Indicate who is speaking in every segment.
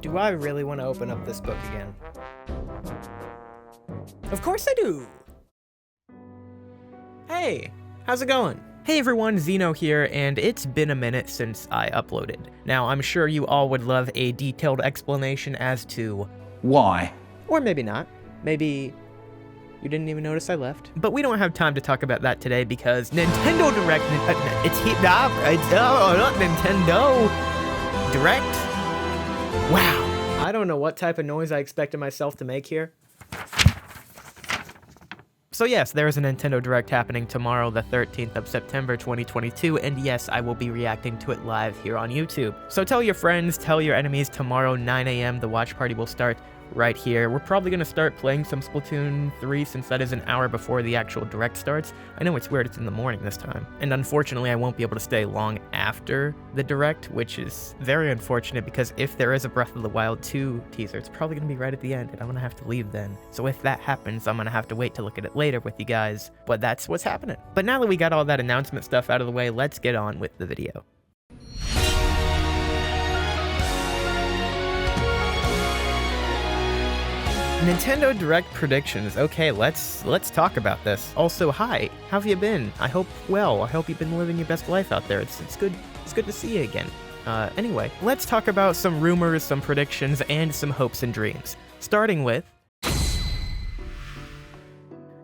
Speaker 1: Do I really want to open up this book again? Of course I do! Hey, how's it going? Hey everyone, Xeno here, and it's been a minute since I uploaded. Now, I'm sure you all would love a detailed explanation as to
Speaker 2: why.
Speaker 1: Or maybe not. Maybe you didn't even notice I left. But we don't have time to talk about that today because Nintendo Direct, not Nintendo Direct. Wow. I don't know what type of noise I expected myself to make here. So yes, there is a Nintendo Direct happening tomorrow, the 13th of September 2022, and yes, I will be reacting to it live here on YouTube. So tell your friends, tell your enemies, tomorrow 9 AM, the watch party will start right here. We're probably going to start playing some Splatoon 3 since that is an hour before the actual Direct starts. I know it's weird, it's in the morning this time. And unfortunately, I won't be able to stay long after the Direct, which is very unfortunate because if there is a Breath of the Wild 2 teaser, it's probably going to be right at the end and I'm going to have to leave then. So if that happens, I'm going to have to wait to look at it later with you guys, but that's what's happening. But now that we got all that announcement stuff out of the way, let's get on with the video. Nintendo Direct predictions. Okay, let's talk about this. Also, hi, how have you been? I hope well. I hope you've been living your best life out there. It's good to see you again. Anyway, let's talk about some rumors, some predictions, and some hopes and dreams. Starting with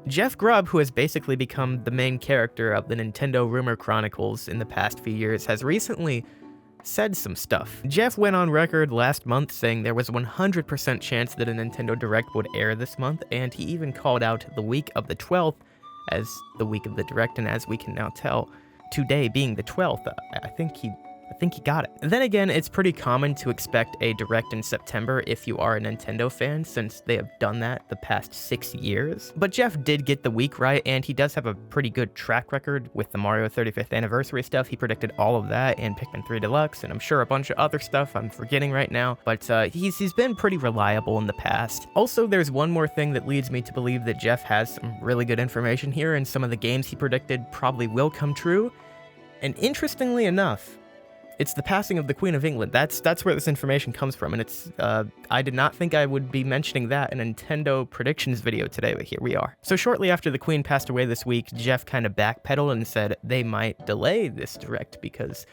Speaker 1: Jeff Grubb, who has basically become the main character of the Nintendo Rumor Chronicles in the past few years, has recently said some stuff. Jeff went on record last month saying there was a 100% chance that a Nintendo Direct would air this month, and he even called out the week of the 12th as the week of the Direct, and as we can now tell, today being the 12th, I think he got it. Then again, it's pretty common to expect a Direct in September if you are a Nintendo fan, since they have done that the past 6 years. But Jeff did get the week right, and he does have a pretty good track record with the Mario 35th anniversary stuff. He predicted all of that, and Pikmin 3 Deluxe, and I'm sure a bunch of other stuff I'm forgetting right now, but he's been pretty reliable in the past. Also, there's one more thing that leads me to believe that Jeff has some really good information here, and some of the games he predicted probably will come true. And interestingly enough, it's the passing of the Queen of England. That's where this information comes from, and it's I did not think I would be mentioning that in a Nintendo predictions video today, but here we are. So shortly after the Queen passed away this week, Jeff kind of backpedaled and said they might delay this Direct because,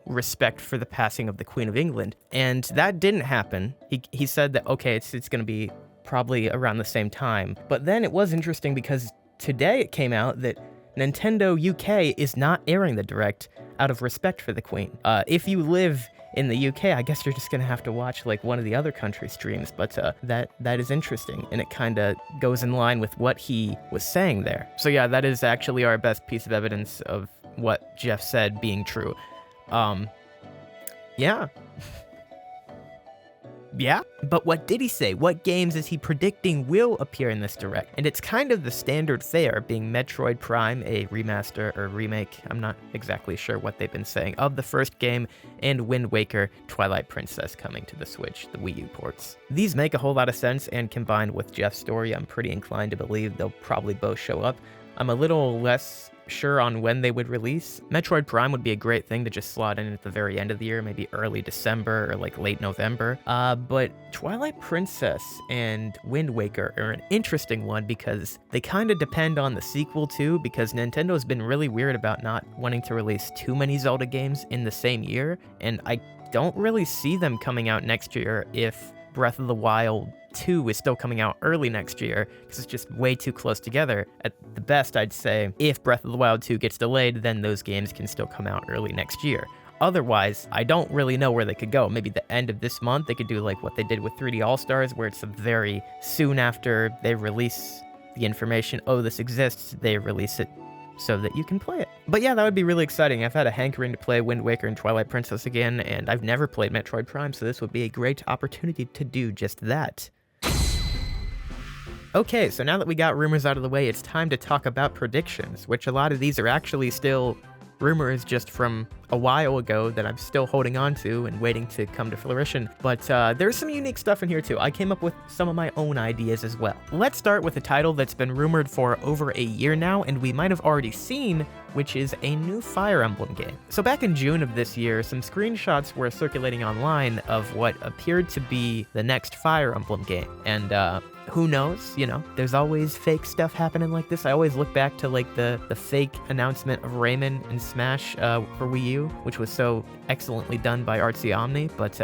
Speaker 1: respect for the passing of the Queen of England. And that didn't happen. He said that, okay, it's going to be probably around the same time. But then it was interesting because today it came out that Nintendo UK is not airing the Direct out of respect for the Queen. If you live in the UK, I guess you're just gonna have to watch like one of the other countries' streams, but that is interesting, and it kinda goes in line with what he was saying there. So yeah, that is actually our best piece of evidence of what Jeff said being true. Yeah. Yeah, but what did he say? What games is he predicting will appear in this Direct? And it's kind of the standard fare, being Metroid Prime, a remaster or remake, I'm not exactly sure what they've been saying, of the first game, and Wind Waker, Twilight Princess coming to the Switch, the Wii U ports. These make a whole lot of sense, and combined with Jeff's story, I'm pretty inclined to believe they'll probably both show up. I'm a little less sure on when they would release. Metroid Prime would be a great thing to just slot in at the very end of the year, maybe early December or like late November. But Twilight Princess and Wind Waker are an interesting one because they kind of depend on the sequel too, because Nintendo's been really weird about not wanting to release too many Zelda games in the same year, and I don't really see them coming out next year if Breath of the Wild 2 is still coming out early next year, because it's just way too close together. At the best, I'd say, if Breath of the Wild 2 gets delayed, then those games can still come out early next year. Otherwise, I don't really know where they could go. Maybe the end of this month, they could do like what they did with 3D All-Stars, where it's very soon after they release the information, oh, this exists, they release it so that you can play it. But yeah, that would be really exciting. I've had a hankering to play Wind Waker and Twilight Princess again, and I've never played Metroid Prime, so this would be a great opportunity to do just that. Okay, so now that we got rumors out of the way, it's time to talk about predictions, which a lot of these are actually still rumors just from a while ago that I'm still holding on to and waiting to come to fruition. But there's some unique stuff in here too. I came up with some of my own ideas as well. Let's start with a title that's been rumored for over a year now, and we might have already seen which is a new Fire Emblem game. So back in June of this year, some screenshots were circulating online of what appeared to be the next Fire Emblem game. And who knows, there's always fake stuff happening like this. I always look back to like the fake announcement of Rayman in Smash for Wii U, which was so excellently done by Artsy Omni, but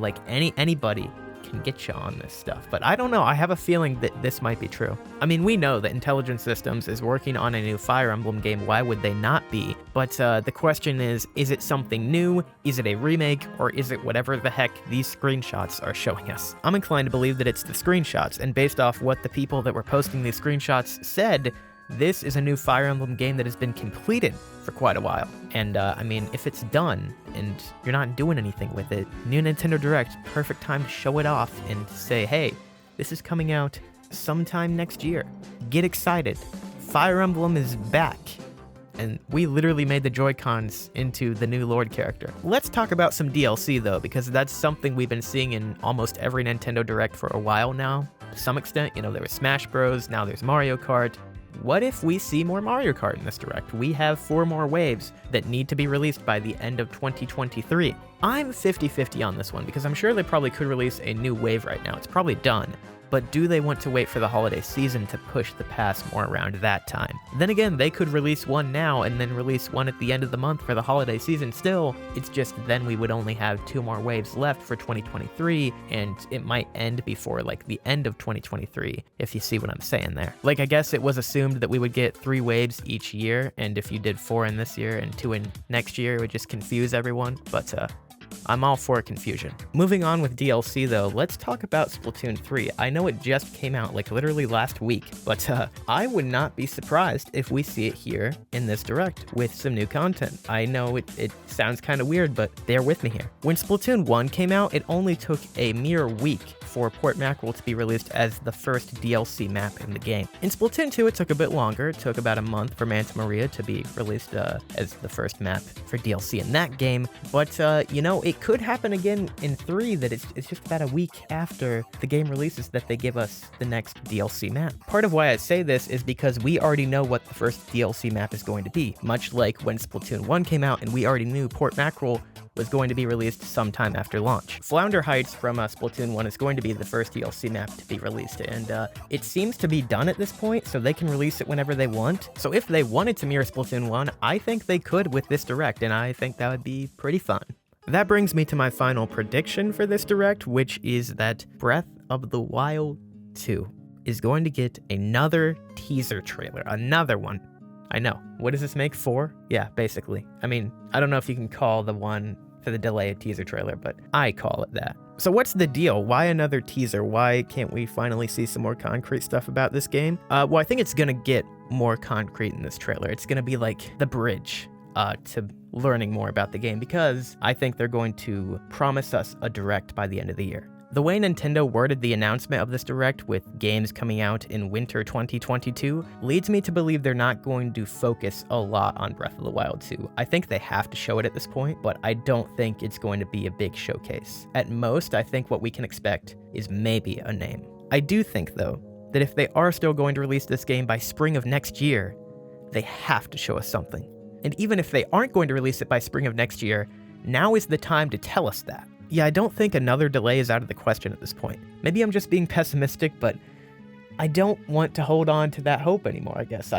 Speaker 1: like anybody can get you on this stuff. But I don't know, I have a feeling that this might be true. I mean, we know that Intelligent Systems is working on a new Fire Emblem game, why would they not be? But the question is it something new? Is it a remake? Or is it whatever the heck these screenshots are showing us? I'm inclined to believe that it's the screenshots, and based off what the people that were posting these screenshots said, this is a new Fire Emblem game that has been completed for quite a while. And I mean, if it's done and you're not doing anything with it, new Nintendo Direct, perfect time to show it off and say, hey, this is coming out sometime next year. Get excited. Fire Emblem is back. And we literally made the Joy-Cons into the new Lord character. Let's talk about some DLC though, because that's something we've been seeing in almost every Nintendo Direct for a while now. To some extent, there was Smash Bros, now there's Mario Kart. What if we see more Mario Kart in this Direct? We have 4 more waves that need to be released by the end of 2023. I'm 50-50 on this one because I'm sure they probably could release a new wave right now. It's probably done. But do they want to wait for the holiday season to push the pass more around that time? Then again, they could release one now and then release one at the end of the month for the holiday season still. It's just then we would only have 2 more waves left for 2023, and it might end before like the end of 2023, if you see what I'm saying there. Like, I guess it was assumed that we would get 3 waves each year, and if you did 4 in this year and 2 in next year, it would just confuse everyone, but I'm all for confusion. Moving on with DLC though, let's talk about Splatoon 3. I know it just came out like literally last week, but I would not be surprised if we see it here in this Direct with some new content. I know it sounds kind of weird, but bear with me here. When Splatoon 1 came out, it only took a mere week for Port Mackerel to be released as the first DLC map in the game. In Splatoon 2, it took a bit longer. It took about a month for Manta Maria to be released as the first map for DLC in that game. But, it could happen again in 3 that it's just about a week after the game releases that they give us the next DLC map. Part of why I say this is because we already know what the first DLC map is going to be, much like when Splatoon 1 came out and we already knew Port Mackerel was going to be released sometime after launch. Flounder Heights from Splatoon 1 is going to be the first DLC map to be released, and it seems to be done at this point, so they can release it whenever they want. So if they wanted to mirror Splatoon 1, I think they could with this Direct, and I think that would be pretty fun. That brings me to my final prediction for this Direct, which is that Breath of the Wild 2 is going to get another teaser trailer, another one. I know. What does this make? 4? Yeah, basically. I mean, I don't know if you can call the one for the delay a teaser trailer, but I call it that. So what's the deal? Why another teaser? Why can't we finally see some more concrete stuff about this game? Well, I think it's gonna get more concrete in this trailer. It's gonna be like the bridge to learning more about the game, because I think they're going to promise us a Direct by the end of the year. The way Nintendo worded the announcement of this Direct with games coming out in winter 2022 leads me to believe they're not going to focus a lot on Breath of the Wild 2. I think they have to show it at this point, but I don't think it's going to be a big showcase. At most, I think what we can expect is maybe a name. I do think, though, that if they are still going to release this game by spring of next year, they have to show us something. And even if they aren't going to release it by spring of next year, now is the time to tell us that. Yeah, I don't think another delay is out of the question at this point. Maybe I'm just being pessimistic, but I don't want to hold on to that hope anymore, I guess.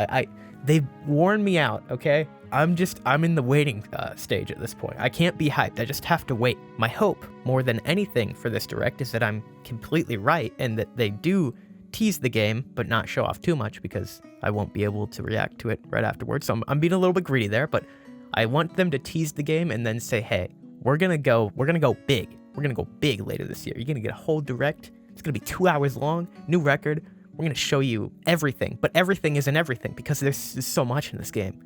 Speaker 1: They've worn me out, okay? I'm in the waiting stage at this point. I can't be hyped, I just have to wait. My hope, more than anything for this Direct, is that I'm completely right and that they do tease the game, but not show off too much, because I won't be able to react to it right afterwards. So I'm being a little bit greedy there, but I want them to tease the game and then say, hey, we're gonna go big. We're gonna go big later this year. You're gonna get a whole Direct. It's gonna be 2 hours long, new record. We're gonna show you everything, but everything isn't everything because there's so much in this game.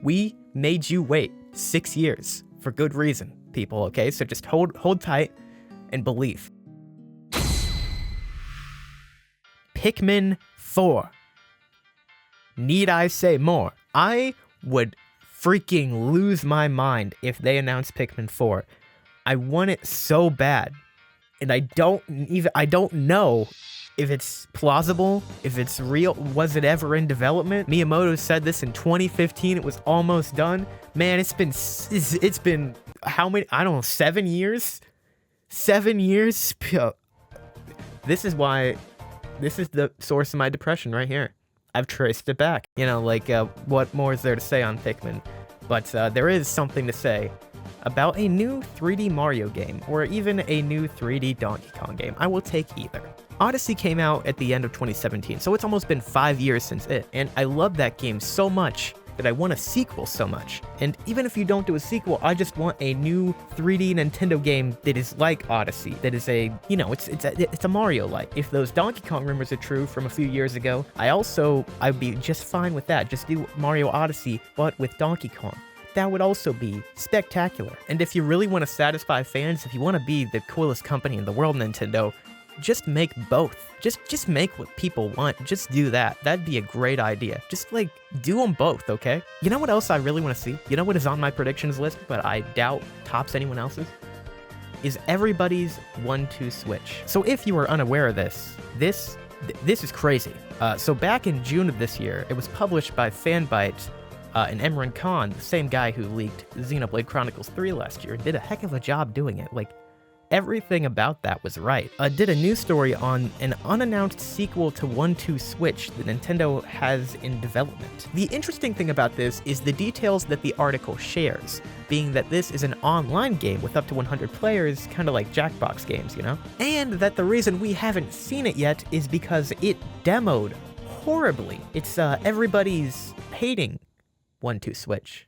Speaker 1: We made you wait 6 years for good reason, people, okay? So just hold tight and believe. Pikmin 4. Need I say more? I would freaking lose my mind if they announced Pikmin 4. I want it so bad. And I don't know if it's plausible, if it's real. Was it ever in development? Miyamoto said this in 2015. It was almost done. Man, it's been how many? I don't know, 7 years? 7 years? This is the source of my depression right here. I've traced it back. You know, like, what more is there to say on Pikmin? But there is something to say about a new 3D Mario game, or even a new 3D Donkey Kong game. I will take either. Odyssey came out at the end of 2017, so it's almost been 5 years since it, and I love that game so much that I want a sequel so much. And even if you don't do a sequel, I just want a new 3D Nintendo game that is like Odyssey, that is a, you know, it's a Mario-like. If those Donkey Kong rumors are true from a few years ago, I'd be just fine with that. Just do Mario Odyssey, but with Donkey Kong. That would also be spectacular. And if you really want to satisfy fans, if you want to be the coolest company in the world, Nintendo, just make both. Just make what people want. Just do that. That'd be a great idea. Just, like, do them both, okay? You know what else I really want to see? You know what is on my predictions list, but I doubt tops anyone else's? Is everybody's 1-2 Switch. So if you were unaware of this is crazy. So back in June of this year, it was published by Fanbyte, and Emran Khan, the same guy who leaked Xenoblade Chronicles 3 last year, did a heck of a job doing it. Like, everything about that was right. Did a news story on an unannounced sequel to 1-2 Switch that Nintendo has in development. The interesting thing about this is the details that the article shares, being that this is an online game with up to 100 players, kind of like Jackbox games, you know? And that the reason we haven't seen it yet is because it demoed horribly. It's everybody's hating 1-2 Switch.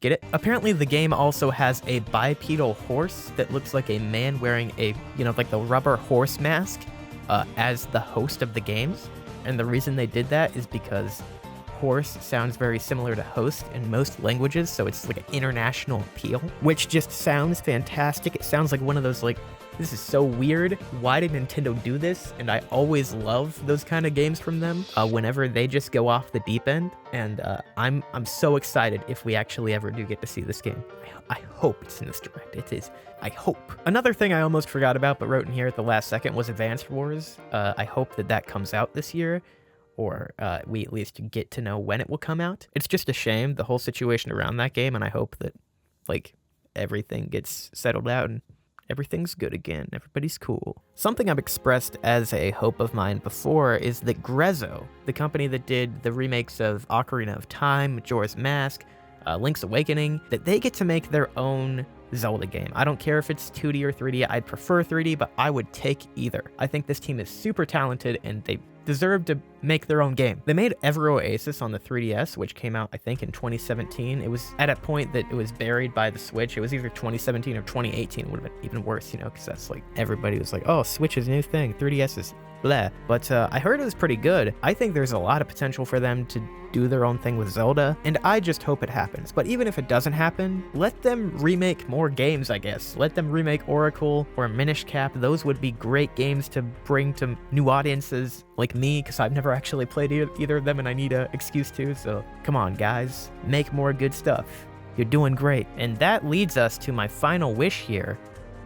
Speaker 1: Get it? Apparently the game also has a bipedal horse that looks like a man wearing a, you know, like the rubber horse mask as the host of the games. And the reason they did that is because horse sounds very similar to host in most languages, so it's like an international appeal, which just sounds fantastic. It sounds like one of those, like, this is so weird. Why did Nintendo do this? And I always love those kind of games from them whenever they just go off the deep end. And I'm so excited if we actually ever do get to see this game. I hope it's in this direct. It is. I hope. Another thing I almost forgot about but wrote in here at the last second was Advance Wars. I hope that comes out this year, or we at least get to know when it will come out. It's just a shame, the whole situation around that game, and I hope that, like, everything gets settled out and everything's good again. Everybody's cool. Something I've expressed as a hope of mine before is that Grezzo, the company that did the remakes of Ocarina of Time, Majora's Mask, Link's Awakening, that they get to make their own Zelda game. I don't care if it's 2D or 3D. I'd prefer 3D, but I would take either. I think this team is super talented and they deserve to make their own game. They made Ever Oasis on the 3DS, which came out, I think, in 2017. It was at a point that it was buried by the Switch. It was either 2017 or 2018. It would have been even worse, you know, because that's like, everybody was like, oh, Switch is a new thing. 3DS is blah. But I heard it was pretty good. I think there's a lot of potential for them to do their own thing with Zelda, and I just hope it happens. But even if it doesn't happen, let them remake more games, I guess. Let them remake Oracle or Minish Cap. Those would be great games to bring to new audiences like me, because I've never actually played either of them and I need an excuse to, so come on, guys. Make more good stuff. You're doing great. And that leads us to my final wish here,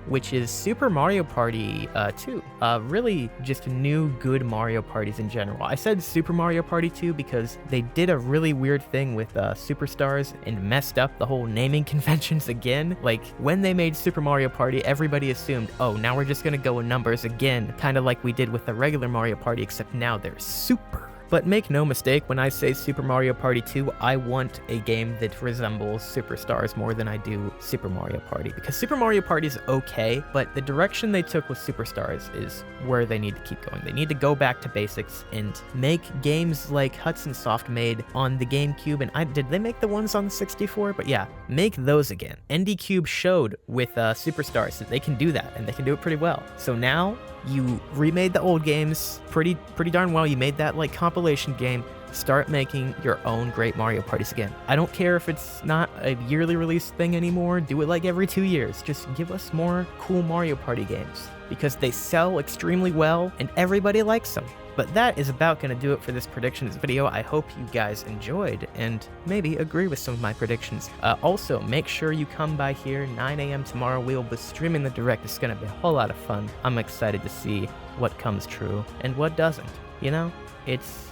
Speaker 1: which is Super Mario Party 2. Really just new good Mario Parties in general. I said Super Mario Party 2 because they did a really weird thing with Superstars and messed up the whole naming conventions again. Like, when they made Super Mario Party, everybody assumed, oh, now we're just gonna go in numbers again, kind of like we did with the regular Mario Party, except now they're super. But make no mistake, when I say Super Mario Party 2, I want a game that resembles Superstars more than I do Super Mario Party. Because Super Mario Party is okay, but the direction they took with Superstars is where they need to keep going. They need to go back to basics and make games like Hudson Soft made on the GameCube. And did they make the ones on the 64? But yeah, make those again. ND Cube showed with Superstars that they can do that, and they can do it pretty well. So now, you remade the old games pretty darn well. You made that like compilation game. Start making your own great Mario parties again. I don't care if it's not a yearly release thing anymore, do it like every 2 years. Just give us more cool Mario Party games, because they sell extremely well and everybody likes them. But that is about going to do it for this predictions video. I hope you guys enjoyed and maybe agree with some of my predictions. Also, make sure you come by here 9 a.m. tomorrow. We will be streaming the direct. It's going to be a whole lot of fun. I'm excited to see what comes true and what doesn't. You know, it's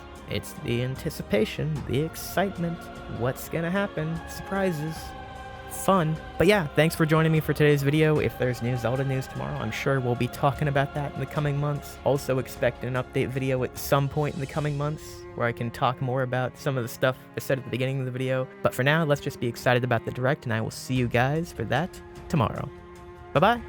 Speaker 1: the anticipation, the excitement, what's going to happen, surprises. Fun. But yeah, thanks for joining me for today's video. If there's new Zelda news tomorrow, I'm sure we'll be talking about that in the coming months. Also expect an update video at some point in the coming months where I can talk more about some of the stuff I said at the beginning of the video. But for now, let's just be excited about the direct, and I will see you guys for that tomorrow. Bye-bye.